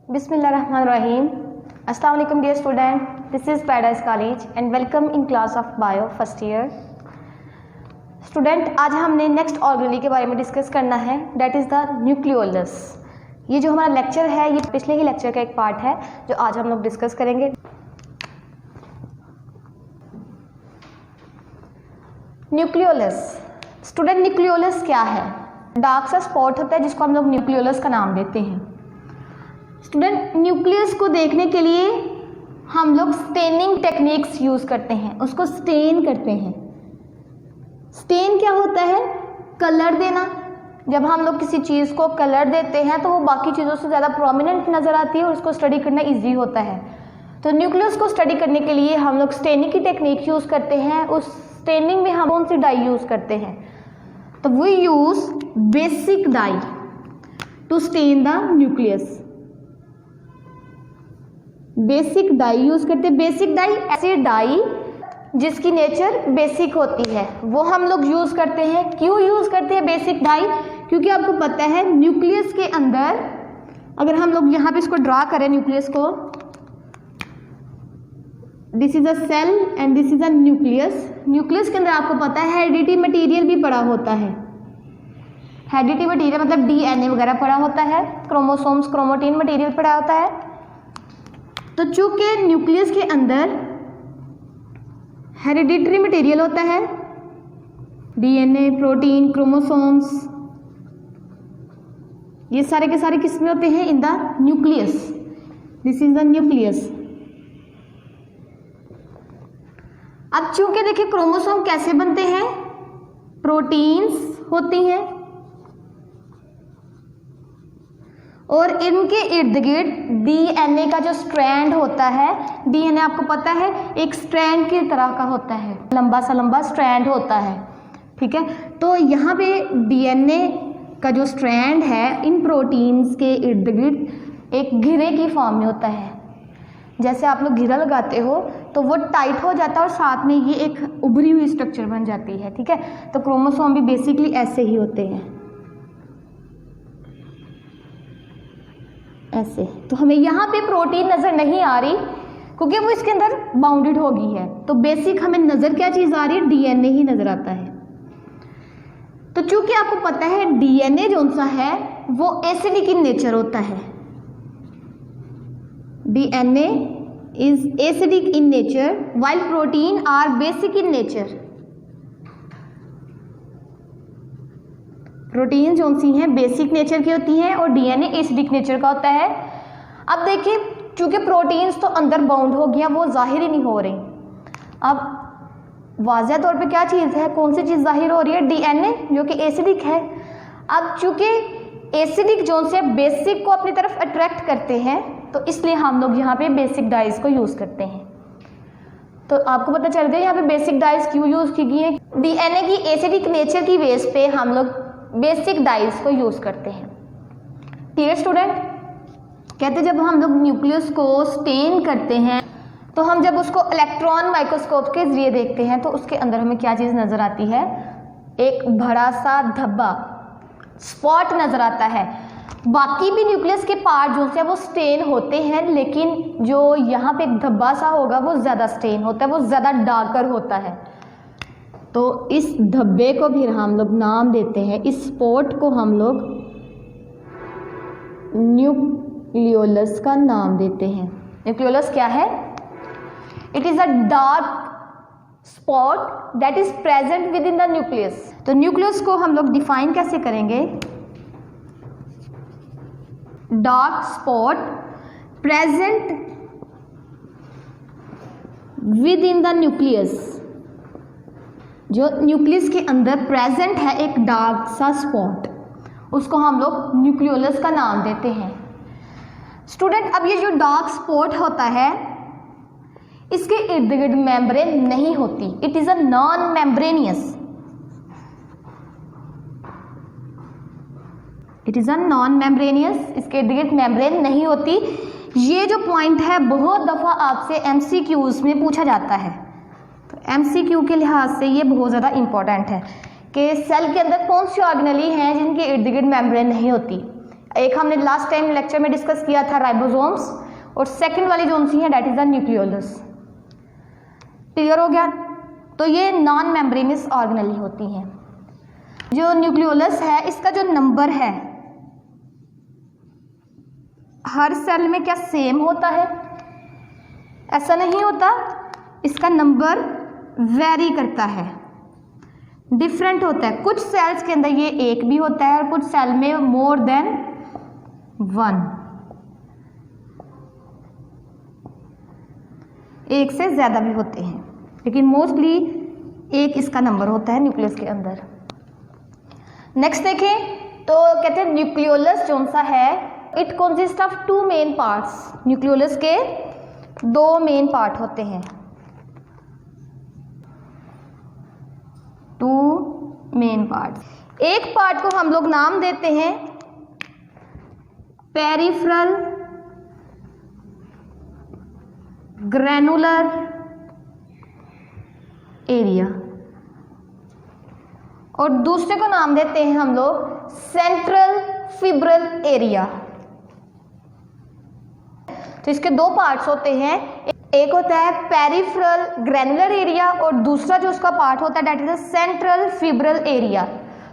Bismillahirrahmanirrahim. Assalamu alaikum dear student. This is Paradise College and welcome in class of Bio first year. Student आज हमने next organelle के बारे में discuss करना है, दैट इज़ द न्यूक्लियोलस। ये जो हमारा लेक्चर है ये पिछले ही लेक्चर का एक पार्ट है जो आज हम लोग डिस्कस करेंगे। न्यूक्लियोलस स्टूडेंट, न्यूक्लियोलस क्या है? डार्क सा स्पॉट होता है जिसको हम लोग न्यूक्लियोलस का नाम देते हैं। स्टूडेंट, न्यूक्लियस को देखने के लिए हम लोग स्टेनिंग टेक्निक्स यूज़ करते हैं, उसको स्टेन करते हैं। स्टेन क्या होता है? कलर देना। जब हम लोग किसी चीज़ को कलर देते हैं तो वो बाकी चीज़ों से ज़्यादा प्रोमिनेंट नज़र आती है और उसको स्टडी करना इजी होता है। तो न्यूक्लियस को स्टडी करने के लिए हम लोग स्टेनिंग की टेक्निक यूज़ करते हैं। उस स्टेनिंग में हम कौन सी डाई यूज़ करते हैं? तो we use basic dye to stain the nucleus. Basic dye use करते हैं। बेसिक डाई ऐसी डाई जिसकी नेचर बेसिक होती है वो हम लोग यूज़ करते हैं। क्यों यूज़ करते हैं बेसिक डाई? क्योंकि आपको पता है न्यूक्लियस के अंदर, अगर हम लोग यहाँ पे इसको ड्रा करें न्यूक्लियस को, this is a cell and this is a nucleus. Nucleus के अंदर आपको पता है हेरिडिटी मटेरियल भी पड़ा होता है। हेरिडिटी मटेरियल मतलब डीएनए वगैरह पड़ा होता है, क्रोमोसोम्स क्रोमोटीन मटेरियल पड़ा होता है। तो चूंकि न्यूक्लियस के अंदर हेरिडिटरी मटेरियल होता है, डीएनए प्रोटीन क्रोमोसोम्स, ये सारे के सारे किस में होते हैं? इन the nucleus. This is the nucleus. अब चूंकि देखिए क्रोमोसोम कैसे बनते हैं? प्रोटीन्स होती हैं और इनके इर्द गिर्द डीएनए का जो स्ट्रैंड होता है, डीएनए आपको पता है एक स्ट्रैंड की तरह का होता है, लंबा सा लंबा स्ट्रैंड होता है, ठीक है। तो यहाँ पे डीएनए का जो स्ट्रैंड है इन प्रोटीन्स के इर्द गिर्द एक घेरे की फॉर्म में होता है। जैसे आप लोग घेरा लगाते हो तो वो टाइट हो जाता है और साथ में ये एक उभरी हुई स्ट्रक्चर बन जाती है, ठीक है। तो क्रोमोसोम भी बेसिकली ऐसे ही होते हैं, ऐसे। तो हमें यहाँ पे प्रोटीन नज़र नहीं आ रही क्योंकि वो इसके अंदर बाउंडेड हो गई है। तो बेसिक हमें नज़र क्या चीज़ आ रही है? डीएनए ही नज़र आता है। तो चूंकि आपको पता है डीएनए जो सा है वो एसिडिक इन नेचर होता है। DNA is acidic in nature while protein are basic in nature. Protein जो सी हैं बेसिक नेचर की होती हैं और डीएनए एसिडिक नेचर का होता है। अब देखिए चूंकि प्रोटीन्स तो अंदर बाउंड हो गया, वो जाहिर ही नहीं हो रही। अब वाज़ह तौर पे क्या चीज़ है, कौन सी चीज़ जाहिर हो रही है? डीएनए जो कि एसिडिक है। अब चूंकि एसिडिक जोन से बेसिक को अपनी तरफ अट्रैक्ट करते हैं तो इसलिए हम लोग यहाँ पे बेसिक डाइज को यूज़ करते हैं। तो आपको पता चल गया यहाँ पे बेसिक डाइज क्यों यूज़ की गई है। डीएनए की एसिडिक नेचर की बेस पे हम लोग बेसिक डाइज को यूज़ करते हैं। ठीक है स्टूडेंट, कहते जब हम लोग न्यूक्लियस को स्टेन करते हैं तो हम जब उसको इलेक्ट्रॉन माइक्रोस्कोप के जरिए देखते हैं तो उसके अंदर हमें क्या चीज़ नज़र आती है? एक बड़ा सा धब्बा, स्पॉट नज़र आता है। बाकी भी न्यूक्लियस के पार्ट जो से वो स्टेन होते हैं, लेकिन जो यहाँ पे धब्बा सा होगा वो ज़्यादा स्टेन होता है, वो ज़्यादा डार्कर होता है। तो इस धब्बे को भी हम लोग नाम देते हैं, इस स्पॉट को हम लोग न्यूक्लियोलस का नाम देते हैं। न्यूक्लियोलस क्या है? It is a dark spot that is present within the nucleus. तो न्यूक्लियस को हम लोग डिफाइन कैसे करेंगे? Dark spot present within the nucleus. जो न्यूक्लियस के अंदर प्रेजेंट है एक डार्क सा स्पॉट, उसको हम लोग न्यूक्लियोलस का नाम देते हैं। स्टूडेंट, अब ये जो डार्क स्पॉट होता है इसके इर्द गिर्द मेम्ब्रेन नहीं होती। It is a non membranosus. It is a non membranosus, इसके इर्द गिर्द मेम्ब्रेन नहीं होती। ये जो पॉइंट है बहुत दफ़ा आपसे एमसीक्यूज में पूछा जाता है। तो एमसीक्यू के लिहाज से ये बहुत ज़्यादा इंपॉर्टेंट है कि सेल के अंदर कौन सी ऑर्गेनेली हैं जिनके इर्द गिर्द मेम्ब्रेन नहीं होती। एक हमने लास्ट टाइम लेक्चर में डिस्कस किया था राइबोसोम्स, और सेकंड वाली जो सी है that is the nucleolus. Clear हो गया? तो ये नॉन मेम्ब्रेनस ऑर्गेनेल होती हैं। जो न्यूक्लियोलस है इसका जो नंबर है हर सेल में क्या सेम होता है? ऐसा नहीं होता, इसका नंबर वेरी करता है, डिफरेंट होता है। कुछ सेल्स के अंदर ये एक भी होता है और कुछ सेल में मोर देन 1, एक से ज्यादा भी होते हैं, लेकिन मोस्टली एक इसका नंबर होता है न्यूक्लियस के अंदर। नेक्स्ट देखें तो कहते हैं न्यूक्लियोलस जो सा है it consist of 2 main parts. Nucleolus के 2 मेन पार्ट होते हैं, 2 मेन पार्ट्स। एक पार्ट को हम लोग नाम देते हैं पेरिफेरल ग्रैनुलर एरिया और दूसरे को नाम देते हैं हम लोग सेंट्रल फिब्रल एरिया। तो इसके 2 पार्ट्स होते हैं, एक होता है पेरिफेरल ग्रैनुलर एरिया और दूसरा जो उसका पार्ट होता है that is central fibrillar area.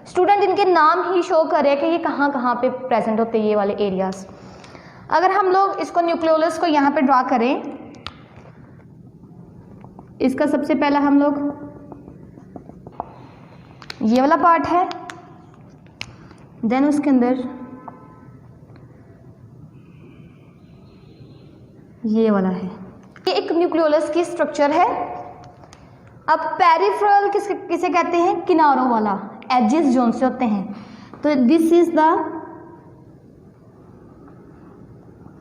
Student इनके नाम ही शो कर रहे हैं कि ये कहाँ कहाँ पे प्रेजेंट होते हैं ये वाले एरियाज। अगर हम लोग इसको न्यूक्लियोलस को यहाँ पे ड्रा करें, इसका सबसे पहला हम लोग ये वाला पार्ट है, देन उसके अंदर ये वाला है। ये एक न्यूक्लियोलस की स्ट्रक्चर है। अब पेरिफेरल किसे कहते हैं? किनारों वाला, एजेस जोन से होते हैं। तो this is the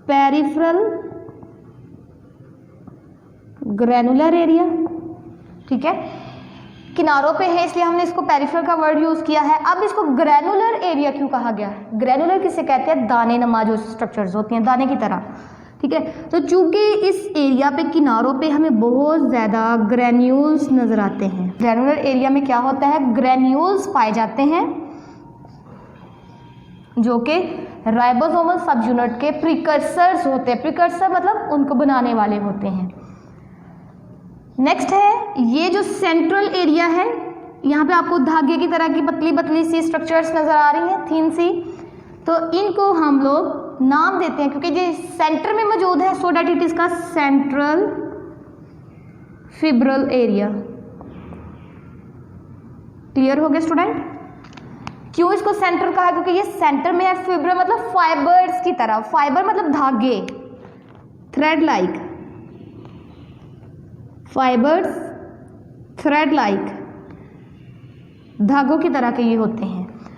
peripheral granular area. ठीक है, किनारों पे है इसलिए हमने इसको पेरिफेरल का वर्ड यूज किया है। अब इसको ग्रैनुलर एरिया क्यों कहा गया? ग्रैनुलर किसे कहते हैं? दाने नमा जो स्ट्रक्चर्स होती हैं दाने की तरह। ठीक है, तो चूंकि इस एरिया पे किनारों पे हमें बहुत ज़्यादा ग्रैन्यूल्स नज़र आते हैं। ग्रैनुलर एरिया में क्या होता है? ग्रैन्यूल्स पाए जाते हैं जो कि राइबोसोमल सब यूनिट के प्रिकर्सर्स होते हैं। प्रिकर्सर मतलब उनको बनाने वाले होते हैं। नेक्स्ट है ये जो सेंट्रल एरिया है, यहाँ पे आपको धागे की तरह की पतली पतली सी स्ट्रक्चर्स नज़र आ रही हैं, थिन सी। तो इनको हम लोग नाम देते हैं क्योंकि ये सेंटर में मौजूद है, सो डैट इट इज का सेंट्रल फिब्रल एरिया। क्लियर हो गया स्टूडेंट? क्यों इसको सेंटर कहा? क्योंकि ये सेंटर में है। फिब्रल मतलब फाइबर्स की तरह, फाइबर मतलब धागे, thread like, fibres thread like, धागों की तरह के ये होते हैं।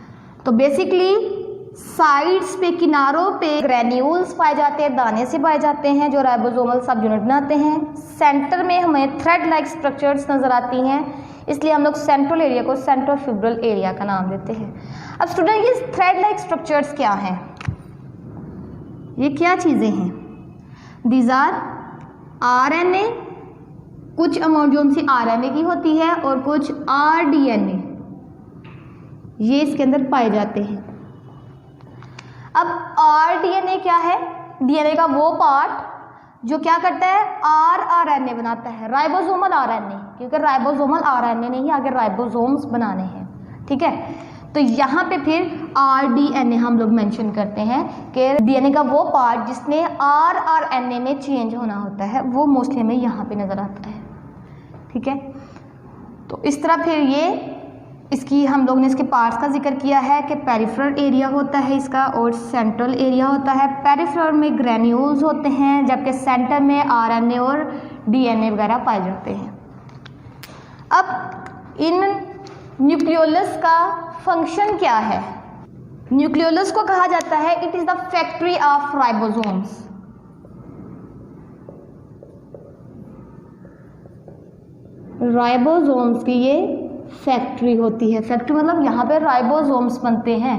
तो बेसिकली साइड्स पे, किनारों पे ग्रैन्यूल्स पाए जाते हैं, दाने से पाए जाते हैं जो राइबोसोमल सब यूनिट बनाते हैं। सेंटर में हमें थ्रेड लाइक स्ट्रक्चर्स नजर आती हैं, इसलिए हम लोग सेंट्रल एरिया को सेंट्रल फिब्रल एरिया का नाम देते हैं। अब स्टूडेंट ये थ्रेड लाइक स्ट्रक्चर्स क्या हैं? ये क्या चीज़ें हैं? दीज आर RNA, कुछ अमाउंट जो सी RNA की होती है और कुछ rDNA, ये इसके अंदर पाए जाते हैं। अब rDNA क्या है? DNA का वो पार्ट जो क्या करता है? rRNA बनाता है, राइबोसोमल RNA, क्योंकि राइबोसोमल RNA नहीं, आगे राइबोसोम्स बनाने हैं। ठीक है, तो यहाँ पे फिर rDNA हम लोग मेंशन करते हैं कि DNA का वो पार्ट जिसने rRNA में चेंज होना होता है, वो मोस्टली हमें यहाँ पे नज़र आता है। ठीक है, तो इस तरह फिर ये इसकी हम लोग ने इसके पार्ट्स का जिक्र किया है कि पेरिफेरल एरिया होता है इसका और सेंट्रल एरिया होता है। पेरिफेरल में ग्रैन्यूल्स होते हैं जबकि सेंटर में RNA और DNA वगैरह पाए जाते हैं। अब इन न्यूक्लियोलस का फंक्शन क्या है? न्यूक्लियोलस को कहा जाता है it is the factory of ribosomes. Ribosomes की ये फैक्ट्री होती है। फैक्ट्री मतलब यहाँ पे राइबोसोम्स बनते हैं।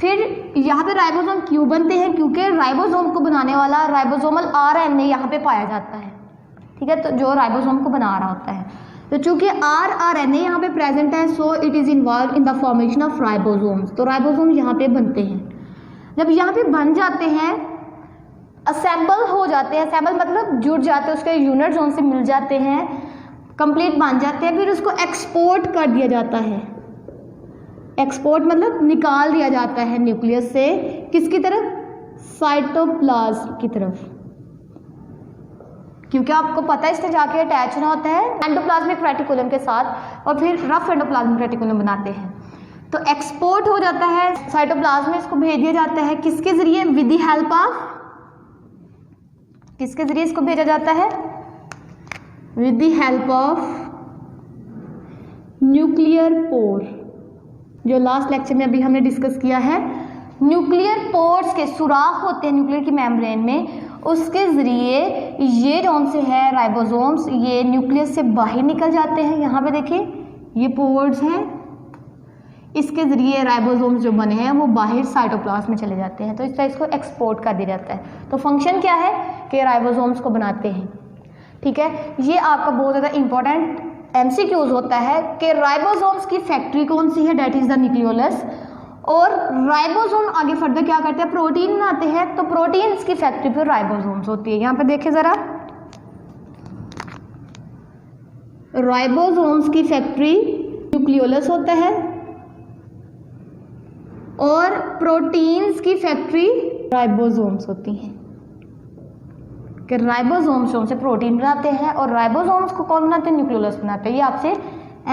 फिर यहाँ पे राइबोसोम क्यों बनते हैं? क्योंकि राइबोसोम को बनाने वाला राइबोसोमल RNA यहाँ पे पाया जाता है। ठीक है, तो जो राइबोसोम को बना रहा होता है, तो चूंकि rRNA यहाँ पे प्रेजेंट है, so it is involve in the formation of ribosomes. तो राइबोसोम यहाँ पे बनते हैं। जब यहाँ पे बन जाते हैं, असेंबल हो जाते हैं, असेंबल मतलब जुड़ जाते हैं, उसके यूनिट जोन से मिल जाते हैं, कंप्लीट बन जाते हैं, फिर उसको एक्सपोर्ट कर दिया जाता है। एक्सपोर्ट मतलब निकाल दिया जाता है न्यूक्लियस से, किसकी तरफ? साइटोप्लाज्म की तरफ, क्योंकि आपको पता है इससे जाके अटैच होना होता है एंडोप्लाज्मिक रेटिकुलम के साथ, और फिर रफ एंडोप्लाज्मिक रेटिकुलम बनाते हैं। तो एक्सपोर्ट हो जाता है साइटोप्लाज्म में, इसको भेज दिया जाता है किसके जरिए? विद द हेल्प ऑफ, किसके जरिए इसको भेजा जाता है? With the help of nuclear pore, जो लास्ट लेक्चर में अभी हमने डिस्कस किया है। न्यूक्लियर पोर्स के सुराख होते हैं न्यूक्लियर की मेम्ब्रेन में, उसके ज़रिए ये कौन से है राइबोसोम्स, ये न्यूक्लियस से बाहर निकल जाते हैं। यहाँ पे देखिए ये पोर्स हैं, इसके ज़रिए राइबोसोम्स जो बने हैं वो बाहर साइटोप्लाज्म में चले जाते हैं। तो इस तरह इसको एक्सपोर्ट कर दिया जाता है। तो फंक्शन क्या है कि राइबोसोम्स को बनाते हैं। ठीक है, ये आपका बहुत ज़्यादा इंपॉर्टेंट MCQs होता है कि राइबोसोम्स की फैक्ट्री कौन सी है? That is the nucleolus. और राइबोसोम आगे फर्दर क्या करते हैं? प्रोटीन बनाते हैं। तो प्रोटीन्स की फैक्ट्री फिर राइबोसोम्स होती है। यहाँ पे देखें ज़रा, राइबोसोम्स की फैक्ट्री न्यूक्लियोलस होता है और प्रोटीन्स की फैक्ट्री राइबोसोम्स होती हैं। कि राइबोसोम्स से प्रोटीन बनाते हैं और राइबोसोम्स को कौन बनाते हैं? न्यूक्लियोलस बनाते हैं। ये आपसे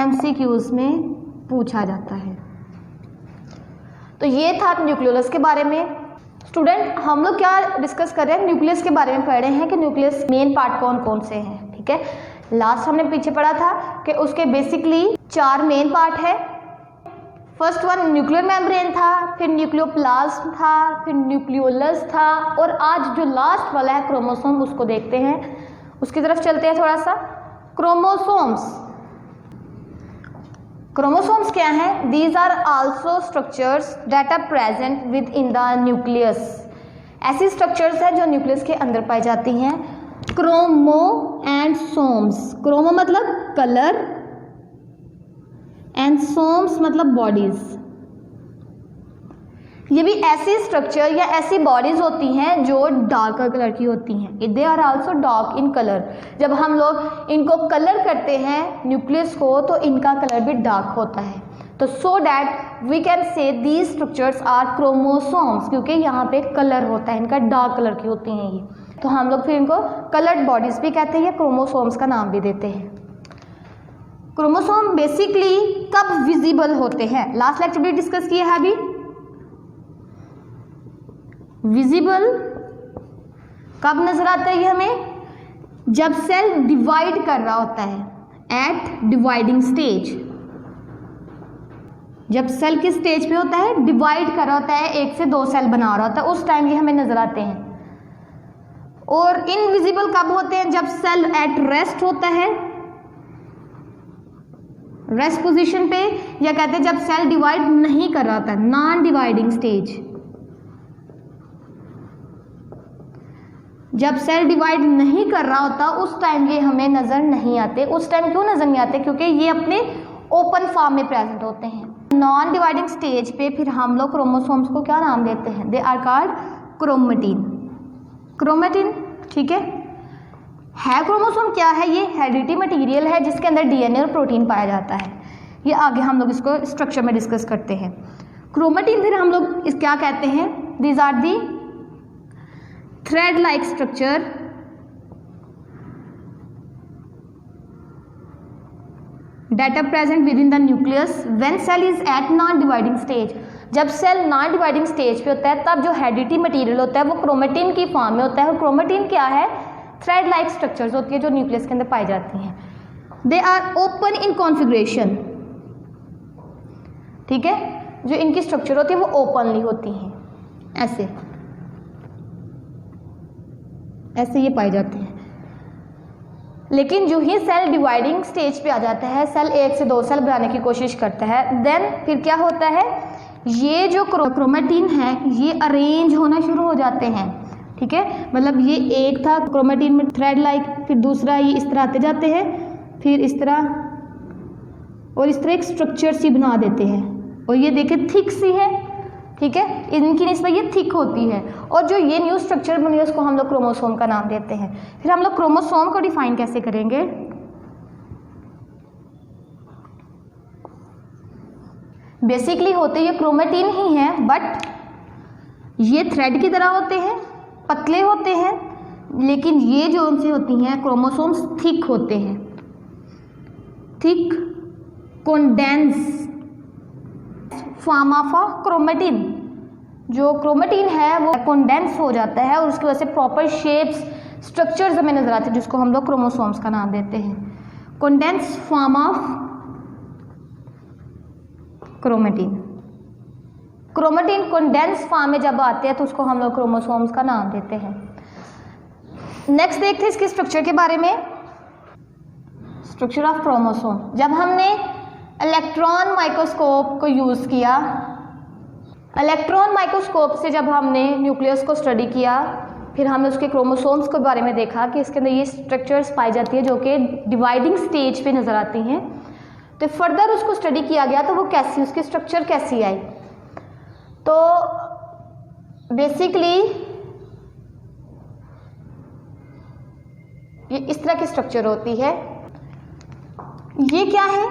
MCQs में पूछा जाता है। तो ये था न्यूक्लियोलस के बारे में। स्टूडेंट, हम लोग क्या डिस्कस कर रहे हैं? न्यूक्लियस के बारे में पढ़ रहे हैं कि न्यूक्लियस मेन पार्ट कौन कौन से हैं। ठीक है, लास्ट हमने पीछे पढ़ा था कि उसके बेसिकली 4 मेन पार्ट है। फर्स्ट वन न्यूक्लियर मेम्ब्रेन था, फिर न्यूक्लियोप्लाज्म था, फिर न्यूक्लियोलस था, और आज जो लास्ट वाला है क्रोमोसोम, उसको देखते हैं। उसकी तरफ चलते हैं थोड़ा सा। क्रोमोसोम्स, क्रोमोसोम्स क्या हैं? These are also structures that are present within the nucleus. ऐसी स्ट्रक्चर्स हैं जो न्यूक्लियस के अंदर पाई जाती हैं। क्रोमो एंड सोम्स, क्रोमो मतलब कलर एंड सोम्स मतलब बॉडीज। ये भी ऐसी स्ट्रक्चर या ऐसी बॉडीज होती हैं जो डार्क कलर की होती हैं। They are also dark in colour. जब हम लोग इनको कलर करते हैं न्यूक्लियस को, तो इनका कलर भी डार्क होता है। तो so that we can say these structures are chromosomes, क्योंकि यहाँ पे कलर होता है, इनका डार्क कलर की होती हैं ये। तो हम लोग फिर इनको कलर्ड बॉडीज भी कहते हैं या क्रोमोसोम्स का नाम भी देते हैं। क्रोमोसोम बेसिकली कब विजिबल होते हैं? लास्ट लेक्चर में डिस्कस किया है। अभी विजिबल कब नजर आता है ये हमें? जब सेल डिवाइड कर रहा होता है, एट डिवाइडिंग स्टेज। जब सेल किस स्टेज पे होता है? डिवाइड कर रहा होता है, 1 से 2 सेल बना रहा होता है, उस टाइम ये हमें नजर आते हैं। और इनविजिबल कब होते हैं? जब सेल एट रेस्ट होता है, रेस्ट पोजीशन पे, या कहते हैं जब सेल डिवाइड नहीं कर रहा होता, नॉन डिवाइडिंग स्टेज। जब सेल डिवाइड नहीं कर रहा होता उस टाइम ये हमें नजर नहीं आते। उस टाइम क्यों नजर नहीं आते? क्योंकि ये अपने ओपन फॉर्म में प्रेजेंट होते हैं। नॉन डिवाइडिंग स्टेज पे फिर हम लोग क्रोमोसोम्स को क्या नाम देते हैं? They are called chromatin. Chromatin, ठीक है। क्रोमोसोम क्या है? ये हेरिडिटी मटेरियल है जिसके अंदर DNA और प्रोटीन पाया जाता है। ये आगे हम लोग इसको स्ट्रक्चर में डिस्कस करते हैं। क्रोमेटिन फिर हम लोग इस क्या कहते हैं? These are the thread like structure that are present within the nucleus when cell is at non dividing stage। जब सेल नॉन डिवाइडिंग स्टेज पे होता है तब जो हेरिडिटी मटेरियल होता है वो क्रोमेटिन की फॉर्म में होता है। और क्रोमेटिन क्या है? थ्रेड लाइक स्ट्रक्चर्स होती है जो न्यूक्लियस के अंदर पाई जाती हैं। They are open in configuration, ठीक है। जो इनकी स्ट्रक्चर होती है वो ओपनली होती हैं, ऐसे ऐसे ये पाई जाती हैं। लेकिन जो ही सेल डिवाइडिंग स्टेज पे आ जाता है, सेल 1 से 2 सेल बनाने की कोशिश करता है, देन फिर क्या होता है? ये जो क्रोमेटिन है ये अरेंज होना शुरू हो जाते हैं, ठीक है। मतलब ये एक था क्रोमेटिन में थ्रेड लाइक, फिर दूसरा ये इस तरह आते जाते हैं, फिर इस तरह और इस तरह एक स्ट्रक्चर सी बना देते हैं। और ये देखें थिक सी है, ठीक है, इनकी निस्बत ये थिक होती है, और जो ये न्यू स्ट्रक्चर बनी है उसको हम लोग क्रोमोसोम का नाम देते हैं। फिर हम लोग क्रोमोसोम को डिफाइन कैसे करेंगे? बेसिकली होते ये क्रोमेटिन ही हैं, बट ये थ्रेड की तरह होते हैं, पतले होते हैं, लेकिन ये जो उनसे होती हैं क्रोमोसोम्स थिक होते हैं, thick condense form of a chromatin. जो क्रोमेटिन है वो कंडेंस हो जाता है और उसकी वजह से प्रॉपर शेप्स स्ट्रक्चर्स हमें नजर आते हैं, जिसको हम लोग क्रोमोसोम्स का नाम देते हैं। Condense form of chromatin, chromatin condense form में जब आते हैं तो उसको हम लोग क्रोमोसोम्स का नाम देते हैं। नेक्स्ट देखते हैं इसके स्ट्रक्चर के बारे में। स्ट्रक्चर ऑफ क्रोमोसोम, जब हमने इलेक्ट्रॉन माइक्रोस्कोप को यूज़ किया, इलेक्ट्रॉन माइक्रोस्कोप से जब हमने न्यूक्लियस को स्टडी किया, फिर हमने उसके क्रोमोसोम्स के बारे में देखा कि इसके अंदर ये स्ट्रक्चर्स पाई जाती है जो कि डिवाइडिंग स्टेज पे नज़र आती हैं। तो फर्दर उसको स्टडी किया गया तो वो कैसी, उसकी स्ट्रक्चर कैसी आई। तो बेसिकली ये इस तरह की स्ट्रक्चर होती है। ये क्या है?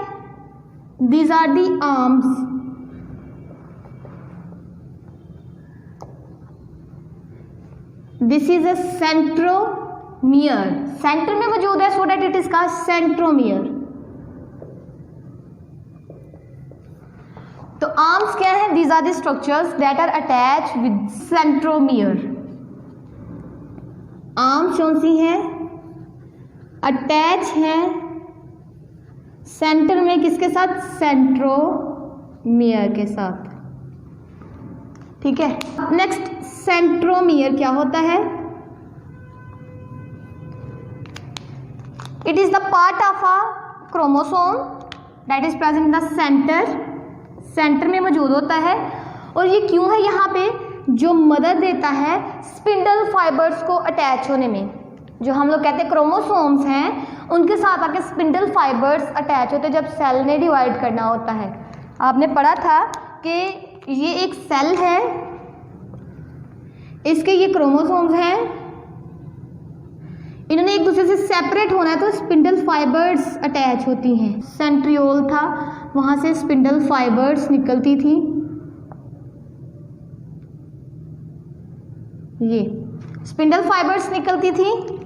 These are the arms, this is a centromere, centre में मौजूद है, so that it is called centromere. तो आर्म्स क्या है? These are the structures that are attach with centromere. Arms कौन सी हैं? अटैच है सेंटर में, किसके साथ? सेंट्रोमियर के साथ, ठीक है। नेक्स्ट, सेंट्रोमियर क्या होता है? It is the part of a chromosome that is present in the centre, centre में मौजूद होता है। और ये क्यों है यहाँ पे? जो मदद देता है स्पिंडल फाइबर्स को अटैच होने में। जो हम लोग कहते हैं क्रोमोसोम्स हैं, उनके साथ आके स्पिंडल फाइबर्स अटैच होते हैं जब सेल ने डिवाइड करना होता है। आपने पढ़ा था कि ये एक सेल है, इसके ये क्रोमोसोम्स हैं, इन्होंने एक दूसरे से सेपरेट होना है तो स्पिंडल फाइबर्स अटैच होती हैं। सेंट्रियोल था, वहां से स्पिंडल फाइबर्स निकलती थी, ये स्पिंडल फाइबर्स निकलती थी।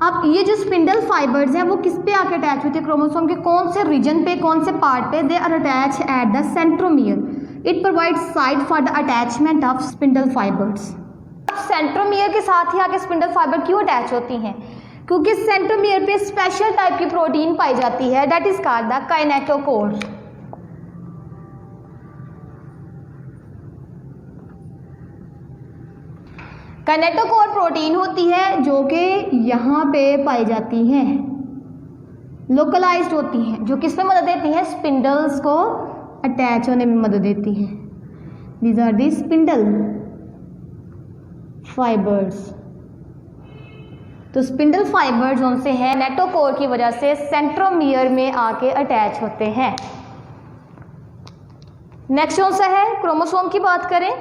अब ये जो स्पिंडल फाइबर्स हैं वो किस पे आके अटैच होती है? क्रोमोसोम के कौन से रीजन पे, कौन से पार्ट पे? They are attach at the centromere. It provides site for the attachment of spindle fibres. Centromere के साथ ही आके स्पिंडल फाइबर क्यों अटैच होती हैं? क्योंकि सेंट्रोमियर पे स्पेशल टाइप की प्रोटीन पाई जाती है, that is called the kinetochore. Kinetochore protein होती है जो कि यहाँ पे पाई जाती हैं, लोकलाइज्ड होती हैं, जो किस में मदद देती हैं? स्पिंडल्स को अटैच होने में मदद देती हैं। These are the spindle fibres. तो स्पिंडल फाइबर्स उनसे है काइनेटोकोर की वजह से सेंट्रोमियर में आके अटैच होते हैं। नेक्स्ट कौन सा है? क्रोमोसोम की बात करें,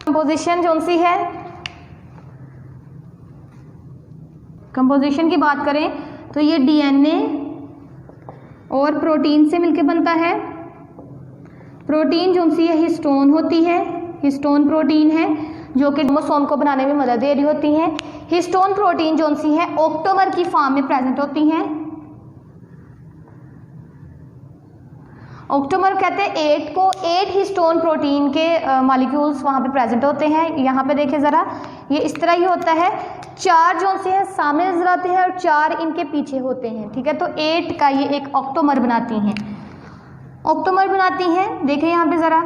कंपोजिशन कौन सी है? कंपोजिशन की बात करें तो ये डीएनए और प्रोटीन से मिलकर बनता है। प्रोटीन जो सी है हिस्टोन होती है, हिस्टोन प्रोटीन है जो कि क्रोमोसोम को बनाने में मदद दे रही होती हैं। हिस्टोन प्रोटीन जो सी है ऑक्टोमर की फॉर्म में प्रेजेंट होती हैं। ऑक्टोमर कहते हैं 8 को, 8 हिस्टोन प्रोटीन के मॉलिक्यूल्स वहाँ पे प्रेजेंट होते हैं। यहाँ पे देखें ज़रा, ये इस तरह ही होता है। 4 जो से है सामने नजर आते हैं और 4 इनके पीछे होते हैं, ठीक है। तो 8 का ये एक ऑक्टोमर बनाती हैं, ऑक्टोमर बनाती हैं। देखें यहाँ पे ज़रा,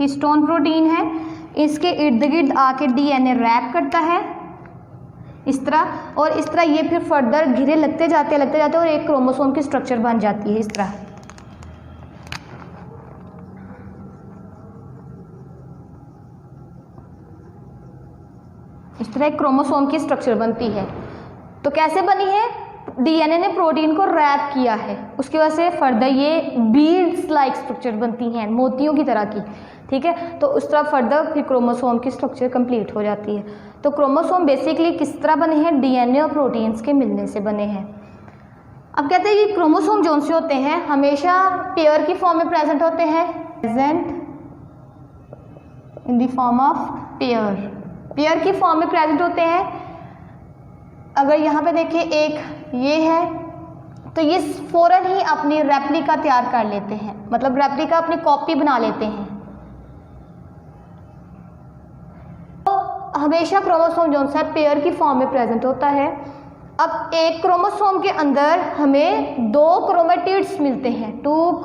हिस्टोन प्रोटीन है, इसके इर्द गिर्द आके डीएनए रैप करता है इस तरह, और इस तरह ये फिर फर्दर घिरे लगते जाते और एक क्रोमोसोम की स्ट्रक्चर बन जाती है इस तरह। इस तरह एक क्रोमोसोम की स्ट्रक्चर बनती है। तो कैसे बनी है? डीएनए ने प्रोटीन को रैप किया है, उसकी वजह से फर्दर ये बीड्स लाइक स्ट्रक्चर बनती हैं, मोतियों की तरह की। ठीक है। तो उस तरह फर्दर फिर क्रोमोसोम की स्ट्रक्चर कंप्लीट हो जाती है। तो क्रोमोसोम बेसिकली किस तरह बने हैं, डीएनए और प्रोटीन्स के मिलने से बने हैं। अब कहते हैं कि क्रोमोसोम जो से होते हैं हमेशा पेयर की फॉर्म में प्रेजेंट होते हैं, present in the form of pair की फॉर्म में प्रेजेंट होते हैं। अगर यहाँ पे देखिए एक ये है तो ये फौरन ही अपनी रेप्लिका तैयार कर लेते हैं, मतलब रेप्लिका अपनी कॉपी बना लेते हैं। तो हमेशा क्रोमोसोम जो है पेयर की फॉर्म में प्रेजेंट होता है। अब एक क्रोमोसोम के अंदर हमें 2 क्रोमेटिड्स मिलते हैं, 2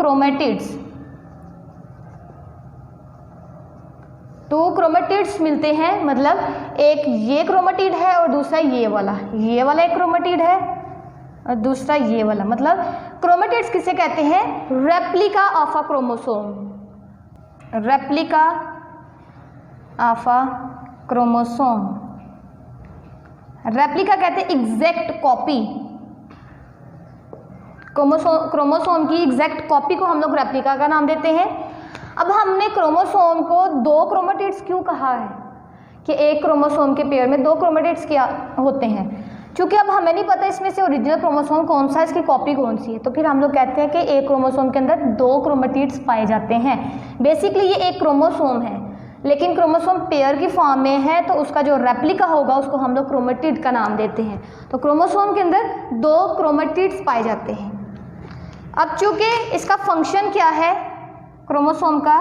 क्रोमेटिड्स मिलते हैं, मतलब एक ये क्रोमेटिड है और दूसरा ये वाला एक क्रोमेटिड है और दूसरा ये वाला। मतलब क्रोमेटिड्स किसे कहते हैं, replica of a chromosome, replica of a chromosome. Replica कहते हैं एग्जैक्ट कॉपी, क्रोमोसोम की एग्जैक्ट कॉपी को हम लोग रेप्लिका का नाम देते हैं। अब हमने क्रोमोसोम को 2 क्रोमेटिड्स क्यों कहा है कि एक क्रोमोसोम के पेयर में 2 क्रोमेटिड्स क्या होते हैं, क्योंकि अब हमें नहीं पता इसमें से ओरिजिनल क्रोमोसोम कौन सा है, इसकी कॉपी कौन सी है। तो फिर हम लोग कहते हैं कि एक क्रोमोसोम के अंदर 2 क्रोमेटिड्स पाए जाते हैं। बेसिकली ये एक क्रोमोसोम है, लेकिन क्रोमोसोम पेयर की फॉर्म में है तो उसका जो रेप्लिका होगा उसको हम लोग क्रोमेटिड का नाम देते हैं। तो क्रोमोसोम के अंदर 2 क्रोमेटिड्स पाए जाते हैं। अब चूंकि इसका फंक्शन क्या है क्रोमोसोम का,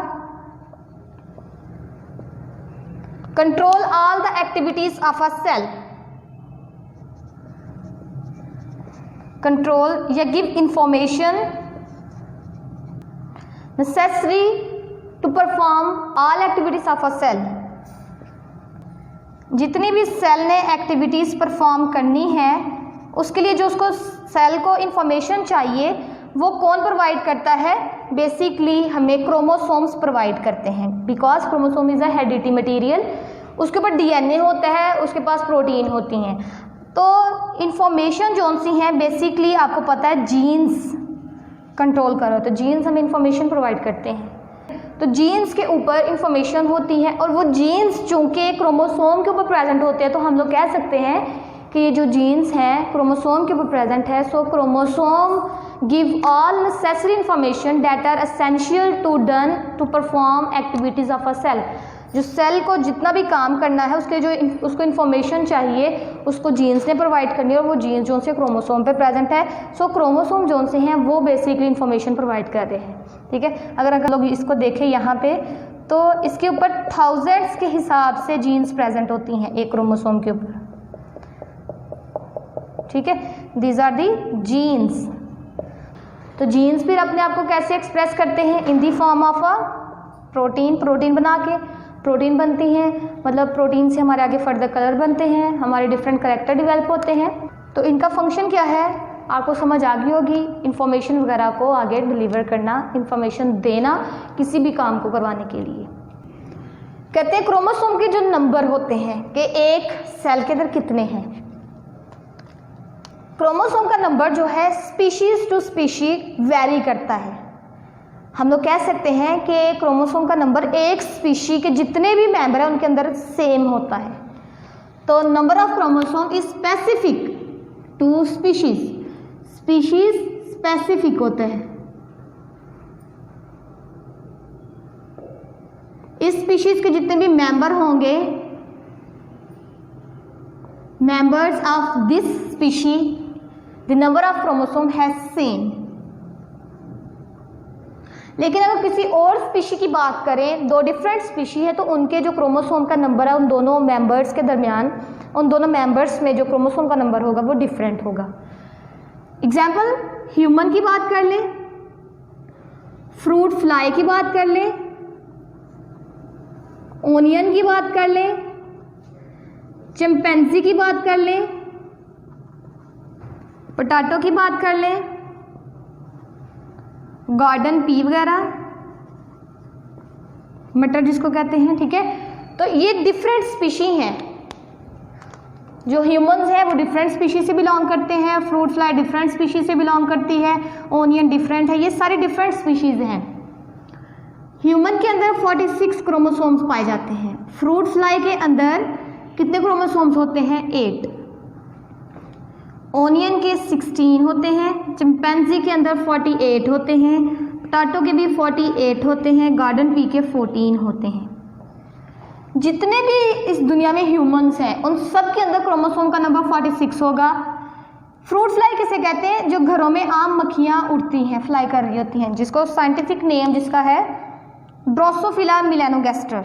control all the activities of a cell, control या give information necessary to perform all activities of a cell. जितनी भी सेल ने एक्टिविटीज परफॉर्म करनी है उसके लिए जो उसको सेल को इंफॉर्मेशन चाहिए वो कौन प्रोवाइड करता है, बेसिकली हमें क्रोमोसोम्स प्रोवाइड करते हैं। Because chromosome is a heredity material, उसके ऊपर डीएनए होता है, उसके पास प्रोटीन होती हैं। तो इंफॉर्मेशन जो सी हैं बेसिकली आपको पता है जीन्स कंट्रोल करो, तो जीन्स हमें इंफॉर्मेशन प्रोवाइड करते हैं। तो जीन्स के ऊपर इंफॉर्मेशन होती है और वो जीन्स चूंकि क्रोमोसोम के ऊपर प्रेजेंट होते हैं तो हम लोग कह सकते हैं कि ये जो जीन्स हैं क्रोमोसोम के ऊपर प्रेजेंट है। So chromosome give all necessary information that are essential to done to perform activities of a cell. जो सेल को जितना भी काम करना है उसके जो उसको इन्फॉर्मेशन चाहिए उसको जीन्स ने प्रोवाइड करनी है और वो जीन्स जो से क्रोमोसोम पे प्रेजेंट है। सो क्रोमोसोम जो से हैं वो बेसिकली इन्फॉर्मेशन प्रोवाइड कर रहे हैं, ठीक है। अगर लोग इसको देखें यहाँ पे तो इसके ऊपर थाउजेंड्स के हिसाब से जीन्स प्रेजेंट होती हैं एक क्रोमोसोम के ऊपर, ठीक है। These are the genes. तो जीन्स फिर अपने आप को कैसे एक्सप्रेस करते हैं, in the form of a protein, protein बना के प्रोटीन बनती हैं, मतलब प्रोटीन से हमारे आगे फर्दर कलर बनते हैं, हमारे डिफरेंट करेक्टर डेवलप होते हैं। तो इनका फंक्शन क्या है आपको समझ आ गई होगी, इंफॉर्मेशन वगैरह को आगे डिलीवर करना, इंफॉर्मेशन देना किसी भी काम को करवाने के लिए। कहते हैं क्रोमोसोम के जो नंबर होते हैं कि एक सेल के अंदर कितने हैं। क्रोमोसोम का नंबर जो है स्पीशीज टू स्पीशीज वेरी करता है। हम लोग कह सकते हैं कि क्रोमोसोम का नंबर एक स्पीशी के जितने भी मेंबर हैं उनके अंदर सेम होता है। तो number of chromosome is specific to species, species specific होता है। इस स्पीशीज के जितने भी मेंबर होंगे, members of this species, the number of chromosome has same. लेकिन अगर किसी और स्पीशी की बात करें, 2 डिफरेंट स्पीशी है तो उनके जो क्रोमोसोम का नंबर है उन दोनों मेंबर्स के दरमियान, उन दोनों मेंबर्स में जो क्रोमोसोम का नंबर होगा वो डिफरेंट होगा। एग्जाम्पल ह्यूमन की बात कर ले, फ्रूट फ्लाई की बात कर ले, ओनियन की बात कर ले, चिंपैंजी की बात कर ले, पोटैटो की बात कर ले, गार्डन पी वगैरह, मटर जिसको कहते हैं, ठीक है। तो ये डिफरेंट स्पीशी हैं। जो ह्यूमंस हैं वो डिफरेंट स्पीशी से बिलोंग करते हैं, फ्रूट फ्लाई डिफरेंट स्पीशी से बिलोंग करती है, ओनियन डिफरेंट है, ये सारे डिफरेंट स्पीशीज हैं। ह्यूमन के अंदर 46 क्रोमोसोम्स पाए जाते हैं। फ्रूट फ्लाई के अंदर कितने क्रोमोसोम्स होते हैं? 8। ओनियन के 16 होते हैं। चिंपैंजी के अंदर 48 होते हैं। पोटैटो के भी 48 होते हैं। गार्डन पी के 14 होते हैं। जितने भी इस दुनिया में ह्यूमंस हैं उन सब के अंदर क्रोमोसोम का नंबर 46 होगा। फ्रूट फ्लाई किसे कहते हैं? जो घरों में आम मक्खियाँ उड़ती हैं, फ्लाई कर रही होती हैं, जिसको साइंटिफिक नेम जिसका है ड्रोसोफिला मेलानोगैस्टर।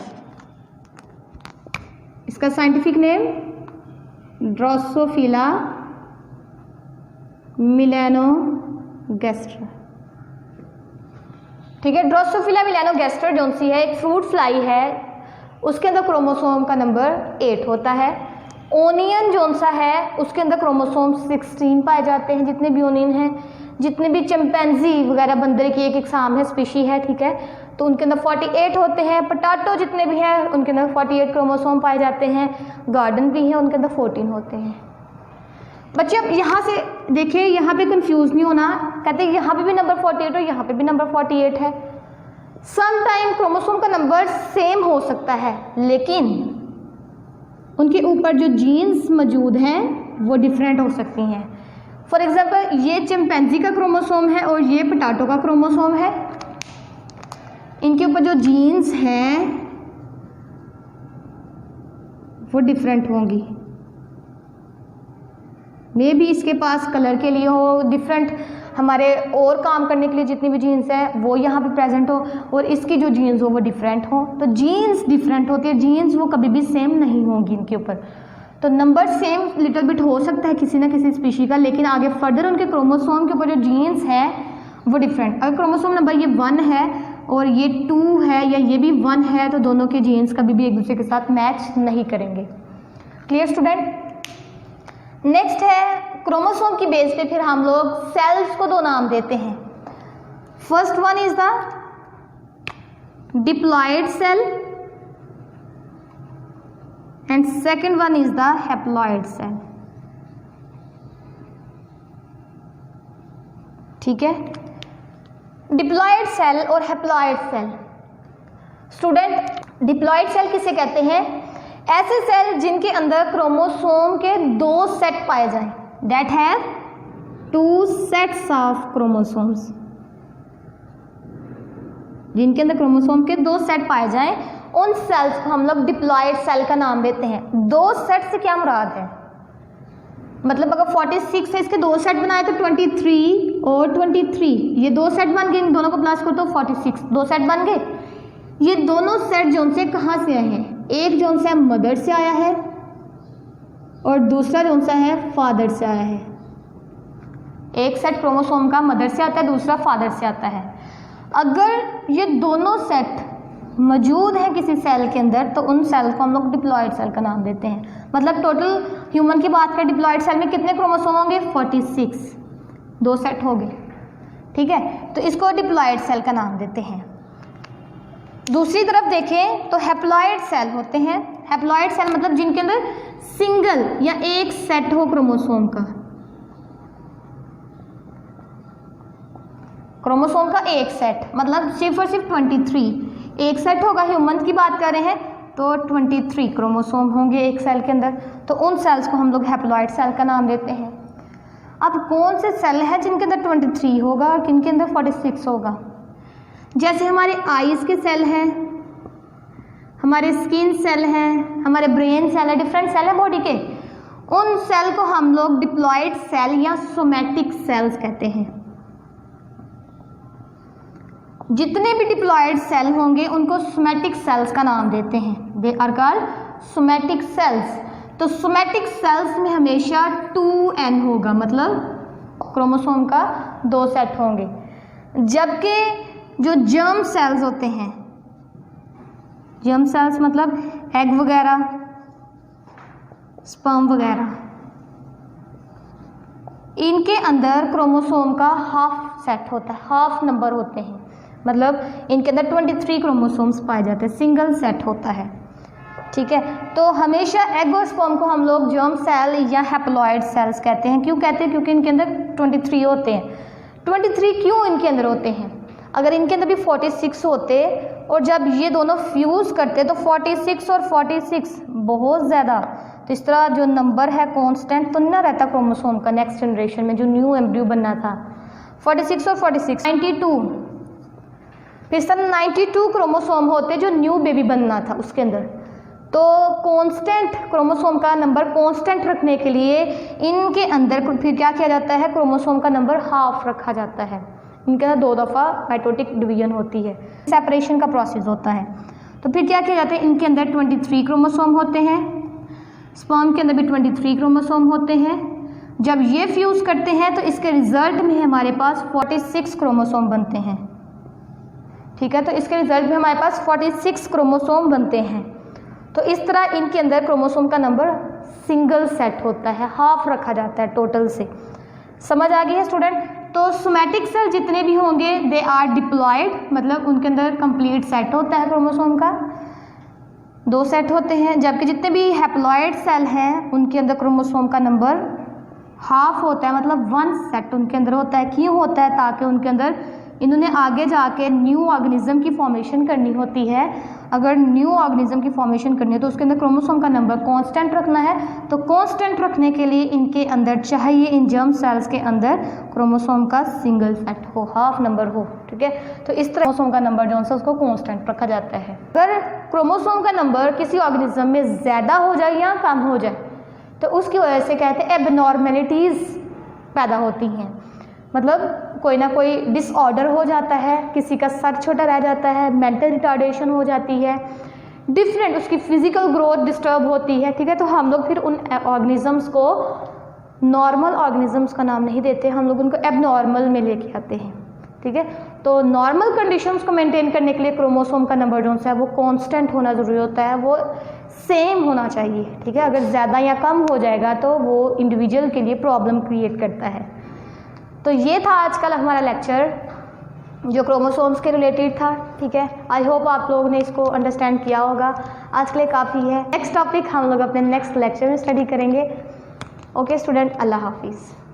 इसका साइंटिफिक नेम ड्रोसोफिला मेलानोगैस्टर। ठीक है, ड्रोसोफिला मेलानोगैस्टर जो सी है एक फ्रूट फ्लाई है, उसके अंदर क्रोमोसोम का नंबर 8 होता है। ओनियन जो सा है उसके अंदर क्रोमोसोम 16 पाए जाते हैं, जितने भी ओनियन हैं। जितने भी चिंपैंजी वगैरह बंदर की एक एग्जाम है, स्पीशी है, ठीक है, तो उनके अंदर 48 होते हैं। पोटैटो जितने भी हैं उनके अंदर 48 क्रोमोसोम पाए जाते हैं। गार्डन भी है, उनके अंदर 14 होते हैं। बच्चे अब यहाँ से देखिए, यहाँ पे कंफ्यूज नहीं होना। कहते हैं यहाँ पे भी नंबर 48 और यहाँ पे भी नंबर 48 है। सम टाइम क्रोमोसोम का नंबर सेम हो सकता है, लेकिन उनके ऊपर जो जीन्स मौजूद हैं वो डिफरेंट हो सकती हैं। फॉर एग्जांपल ये चिंपैंजी का क्रोमोसोम है और ये पोटैटो का क्रोमोसोम है। इनके ऊपर जो जीन्स हैं वो डिफरेंट होंगी। मे भी इसके पास कलर के लिए हो, डिफरेंट हमारे और काम करने के लिए जितनी भी जीन्स हैं वो यहाँ पे प्रेजेंट हो, और इसकी जो जीन्स हो वो डिफरेंट हो। तो जीन्स डिफरेंट होती है, जीन्स वो कभी भी सेम नहीं होंगी इनके ऊपर। तो नंबर सेम लिटिल बिट हो सकता है किसी ना किसी स्पीशी का, लेकिन आगे फर्दर उनके क्रोमोसोम के ऊपर जो जीन्स हैं वो डिफरेंट। अगर क्रोमोसोम नंबर ये 1 है और ये 2 है या ये भी 1 है तो दोनों के जीन्स कभी भी एक दूसरे के साथ मैच नहीं करेंगे। Clear student? नेक्स्ट है क्रोमोसोम की बेस पे फिर हम लोग सेल्स को 2 नाम देते हैं। First one is the diploid cell and second one is the haploid cell. ठीक है, डिप्लॉयड सेल और haploid cell. Student, diploid cell किसे कहते हैं? ऐसे सेल जिनके अंदर क्रोमोसोम के 2 सेट पाए जाएं, that have 2 sets of chromosomes. जिनके अंदर क्रोमोसोम के 2 सेट पाए जाएं, उन सेल्स को हम लोग डिप्लॉयड सेल का नाम देते हैं। 2 सेट से क्या मुराद है? मतलब अगर 46 है, इसके 2 सेट बनाए तो 23 और 23, ये 2 सेट बन गए। इन दोनों को प्लस करो तो 46, 2 सेट बन गए। ये दोनों सेट जोन से कहाँ से आए हैं? एक जोन से मदर से आया है और दूसरा जोन सा है फादर से आया है। एक सेट क्रोमोसोम का मदर से आता है, दूसरा फादर से आता है। अगर ये दोनों सेट मौजूद हैं किसी सेल के अंदर तो उन सेल को हम लोग डिप्लॉयड सेल का नाम देते हैं। मतलब टोटल ह्यूमन की बात करें, डिप्लॉयड सेल में कितने क्रोमोसोम होंगे? 46, 2 सेट हो गए। ठीक है, तो इसको डिप्लॉयड सेल का नाम देते हैं। दूसरी तरफ देखें तो हैप्लॉयड सेल होते हैं। हैप्लॉयड सेल मतलब जिनके अंदर सिंगल या एक सेट हो क्रोमोसोम का। क्रोमोसोम का एक सेट मतलब सिर्फ और सिर्फ 23 एक सेट होगा। ह्यूमन की बात कर रहे हैं तो 23 क्रोमोसोम होंगे एक सेल के अंदर, तो उन सेल्स को हम लोग हैप्लॉयड सेल का नाम देते हैं। अब कौन से सेल है जिनके अंदर 23 होगा और किनके अंदर 46 होगा? जैसे हमारे आईज के सेल हैं, हमारे स्किन सेल हैं, हमारे ब्रेन सेल है, डिफरेंट सेल है बॉडी के। उन सेल को हम लोग डिप्लॉयड सेल या सोमैटिक सेल्स कहते हैं। जितने भी डिप्लॉयड सेल होंगे उनको सोमैटिक सेल्स का नाम देते हैं। They are called somatic cells. तो सोमैटिक सेल्स में हमेशा 2n होगा, मतलब क्रोमोसोम का 2 सेट होंगे। जबकि जो जर्म सेल्स होते हैं, जर्म सेल्स मतलब एग वगैरह, स्पर्म वगैरह, इनके अंदर क्रोमोसोम का हाफ सेट होता है, हाफ नंबर होते हैं। मतलब इनके अंदर 23 क्रोमोसोम्स पाए जाते हैं, सिंगल सेट होता है। ठीक है, तो हमेशा एग और स्पर्म को हम लोग जर्म सेल या हैप्लॉयड सेल्स कहते हैं। क्यों कहते हैं? क्योंकि इनके अंदर 23 होते हैं। 23 क्यों इनके अंदर होते हैं? अगर इनके अंदर भी 46 होते और जब ये दोनों फ्यूज़ करते तो 46 और 46 बहुत ज़्यादा, तो इस तरह जो नंबर है कांस्टेंट तो ना रहता क्रोमोसोम का नेक्स्ट जनरेशन में जो न्यू एम्ब्रियो बनना था। 46 और 46 92, फिर इस तरह 92 क्रोमोसोम होते जो न्यू बेबी बनना था उसके अंदर। तो कांस्टेंट क्रोमोसोम का नंबर कांस्टेंट रखने के लिए इनके अंदर फिर क्या किया जाता है, क्रोमोसोम का नंबर हाफ रखा जाता है। इनके अंदर 2 दफ़ा माइटोटिक डिवीजन होती है, सेपरेशन का प्रोसेस होता है। तो फिर क्या किया जाता है, इनके अंदर 23 क्रोमोसोम होते हैं, स्पर्म के अंदर भी 23 क्रोमोसोम होते हैं। जब ये फ्यूज़ करते हैं तो इसके रिजल्ट में हमारे पास 46 क्रोमोसोम बनते हैं। ठीक है, तो इसके रिजल्ट में हमारे पास 46 क्रोमोसोम बनते हैं। तो इस तरह इनके अंदर क्रोमोसोम का नंबर सिंगल सेट होता है, हाफ रखा जाता है टोटल से। समझ आ गई है स्टूडेंट? तो सोमैटिक सेल जितने भी होंगे दे आर डिप्लॉयड, मतलब उनके अंदर कंप्लीट सेट होता है क्रोमोसोम का, 2 सेट होते हैं। जबकि जितने भी हैप्लॉयड सेल हैं उनके अंदर क्रोमोसोम का नंबर हाफ होता है, मतलब 1 सेट उनके अंदर होता है। क्यों होता है? ताकि उनके अंदर इन्होंने आगे जाके न्यू ऑर्गेनिज्म की फॉर्मेशन करनी होती है। अगर न्यू ऑर्गेनिज्म की फॉर्मेशन करनी है तो उसके अंदर क्रोमोसोम का नंबर कांस्टेंट रखना है। तो कांस्टेंट रखने के लिए इनके अंदर चाहिए, इन जर्म सेल्स के अंदर क्रोमोसोम का सिंगल सेट हो, हाफ नंबर हो। ठीक है, तो इस तरह क्रोमोसोम का नंबर जो है उसको कांस्टेंट रखा जाता है। अगर क्रोमोसोम का नंबर किसी ऑर्गेनिज्म में ज़्यादा हो जाए या कम हो जाए तो उसकी वजह से कहते हैं एबनॉर्मेलिटीज़ पैदा होती हैं, मतलब कोई ना कोई डिसऑर्डर हो जाता है, किसी का सर छोटा रह जाता है, मेंटल रिटार्डेशन हो जाती है, डिफरेंट उसकी फिजिकल ग्रोथ डिस्टर्ब होती है। ठीक है, तो हम लोग फिर उन ऑर्गेनिजम्स को नॉर्मल ऑर्गेनिजम्स का नाम नहीं देते, हम लोग उनको एबनॉर्मल में लेके आते हैं। ठीक है, तो नॉर्मल कंडीशंस को मेंटेन करने के लिए क्रोमोसोम का नंबर जो है वो कांस्टेंट होना ज़रूरी होता है, वो सेम होना चाहिए। ठीक है, अगर ज़्यादा या कम हो जाएगा तो वो इंडिविजुअल के लिए प्रॉब्लम क्रिएट करता है। तो ये था आजकल हमारा लेक्चर जो क्रोमोसोम्स के रिलेटेड था। ठीक है, आई होप आप लोगों ने इसको अंडरस्टैंड किया होगा। आज के लिए काफ़ी है, नेक्स्ट टॉपिक हम लोग अपने नेक्स्ट लेक्चर में स्टडी करेंगे। ओके स्टूडेंट, अल्लाह हाफिज़।